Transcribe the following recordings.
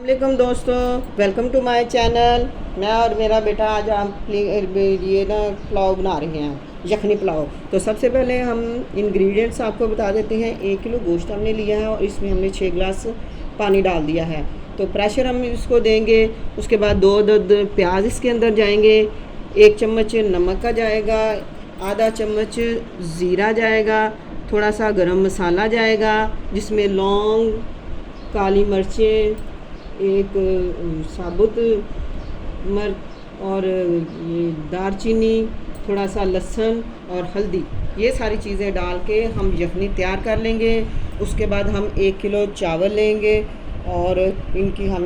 वालेकुम दोस्तों, welcome to my channel. मैं और मेरा बेटा आज आप ये ना पुलाव बना रहे हैं, यखनी पुलाव। तो सबसे पहले हम इंग्रेडिएंट्स आपको बता देते हैं। 1 किलो गोश्त हमने लिया है और इसमें हमने 6 गिलास पानी डाल दिया है। तो प्रेशर हम इसको देंगे। उसके बाद 2 प्याज इसके अंदर जाएंगे, 1 चम्मच नमक का जाएगा, आधा चम्मच ज़ीरा जाएगा, थोड़ा सा गरम मसाला जाएगा जिसमें लौंग, काली मिर्चें, एक साबुत मिर्च और ये दालचीनी, थोड़ा सा लहसुन और हल्दी, ये सारी चीज़ें डाल के हम यखनी तैयार कर लेंगे। उसके बाद हम 1 किलो चावल लेंगे और इनकी हम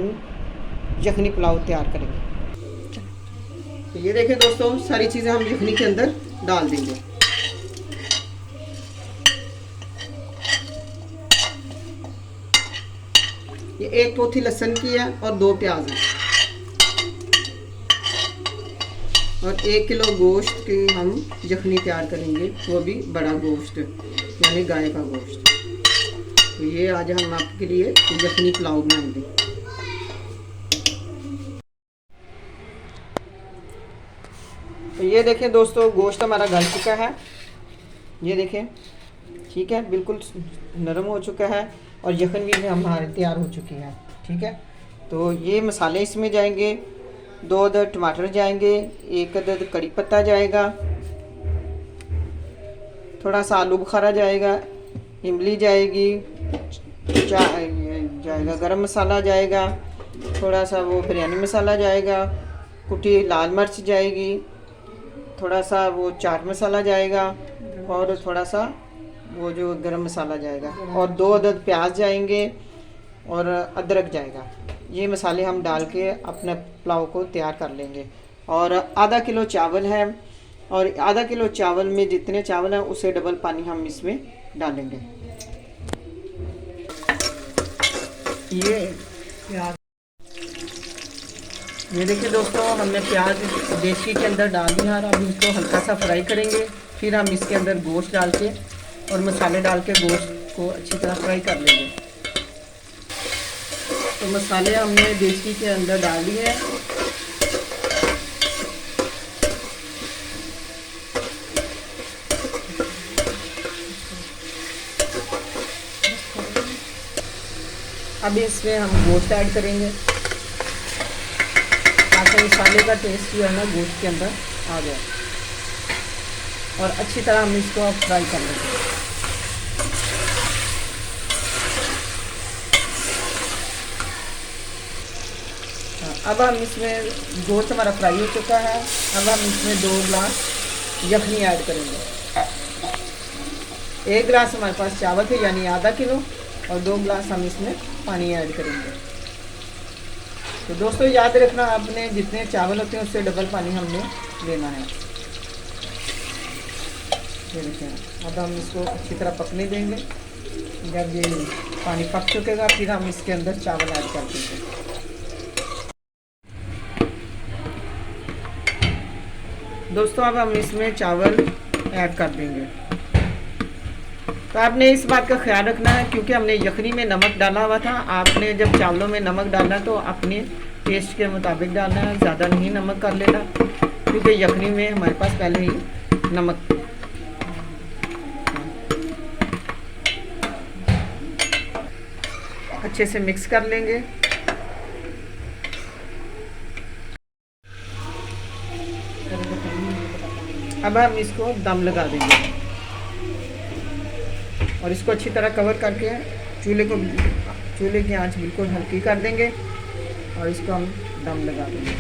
यखनी पुलाव तैयार करेंगे। तो ये देखें दोस्तों, सारी चीज़ें हम यखनी के अंदर डाल देंगे। ये 1 चौथी लहसुन की है और 2 प्याज हैं और 1 किलो गोश्त की हम यखनी तैयार करेंगे, वो भी बड़ा गोश्त यानी गाय का गोश्त। तो ये आज हम आपके लिए यखनी पुलाव बनाएंगे। तो ये देखें दोस्तों, गोश्त हमारा गल चुका है, ये देखें, ठीक है, बिल्कुल नरम हो चुका है और यखन भी हमारे तैयार हो चुकी है, ठीक है। तो ये मसाले इसमें जाएंगे, 2 अदद टमाटर जाएंगे, 1 अदद कड़ी पत्ता जाएगा, थोड़ा सा आलू बुखारा जाएगा, इमली जाएगी, जाएगा गरम मसाला जाएगा, थोड़ा सा वो बिरयानी मसाला जाएगा, कुटी लाल मिर्च जाएगी, थोड़ा सा वो चाट मसाला जाएगा और थोड़ा सा वो जो गरम मसाला जाएगा और 2 अदद प्याज जाएंगे और अदरक जाएगा। ये मसाले हम डाल के अपने पुलाव को तैयार कर लेंगे। और आधा किलो चावल है और आधा किलो चावल में जितने चावल हैं उससे डबल पानी हम इसमें डालेंगे। ये देखिए दोस्तों, हमने प्याज देसी के अंदर डाल दिया और अब इसको हल्का सा फ्राई करेंगे। फिर हम इसके अंदर गोश्त डाल के और मसाले डाल के गोश्त को अच्छी तरह फ्राई कर लेंगे। तो मसाले हमने देसी के अंदर डाल दिए हैं। अब इसमें हम गोश्त ऐड करेंगे ताकि मसाले का टेस्ट जो है ना गोश्त के अंदर आ जाए और अच्छी तरह हम इसको फ्राई कर लेंगे। अब हम इसमें गोश्त हमारा फ्राई हो चुका है। अब हम इसमें 2 गिलास यखनी ऐड करेंगे। 1 गिलास हमारे पास चावल थे यानी आधा किलो और 2 गिलास हम इसमें पानी ऐड करेंगे। तो दोस्तों याद रखना, आपने जितने चावल होते हैं उससे डबल पानी हमने लेना है। ये देखें, अब हम इसको अच्छी तरह पकने देंगे। जब ये पानी पक चुकेगा फिर हम इसके अंदर चावल ऐड कर देंगे। दोस्तों अब हम इसमें चावल ऐड कर देंगे। तो आपने इस बात का ख्याल रखना है क्योंकि हमने यखनी में नमक डाला हुआ था। आपने जब चावलों में नमक डालना तो अपने टेस्ट के मुताबिक डालना है, ज़्यादा नहीं नमक कर लेना क्योंकि यखनी में हमारे पास पहले ही नमक। अच्छे से मिक्स कर लेंगे। अब हम इसको दम लगा देंगे और इसको अच्छी तरह कवर करके चूल्हे की आंच बिल्कुल हल्की कर देंगे और इसको हम दम लगा देंगे।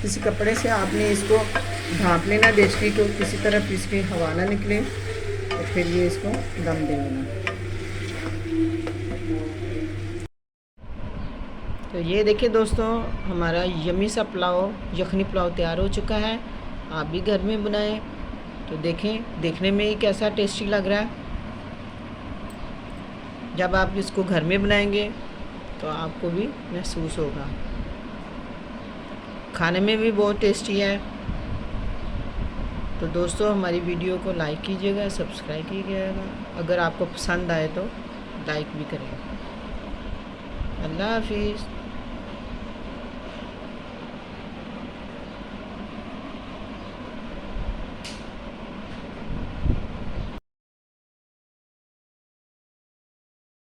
किसी कपड़े से आपने इसको ढाँप लेना देसी को, किसी तरह इसकी हवा ना निकले, तो फिर ये इसको दम दे देना। तो ये देखिए दोस्तों, हमारा यम्मी सा पुलाव, यखनी पुलाव तैयार हो चुका है। आप भी घर में बनाएं तो देखें, देखने में ही कैसा टेस्टी लग रहा है। जब आप इसको घर में बनाएंगे तो आपको भी महसूस होगा, खाने में भी बहुत टेस्टी है। तो दोस्तों हमारी वीडियो को लाइक कीजिएगा, सब्सक्राइब कीजिएगा। अगर आपको पसंद आए तो लाइक भी करें। अल्लाह हाफिज़।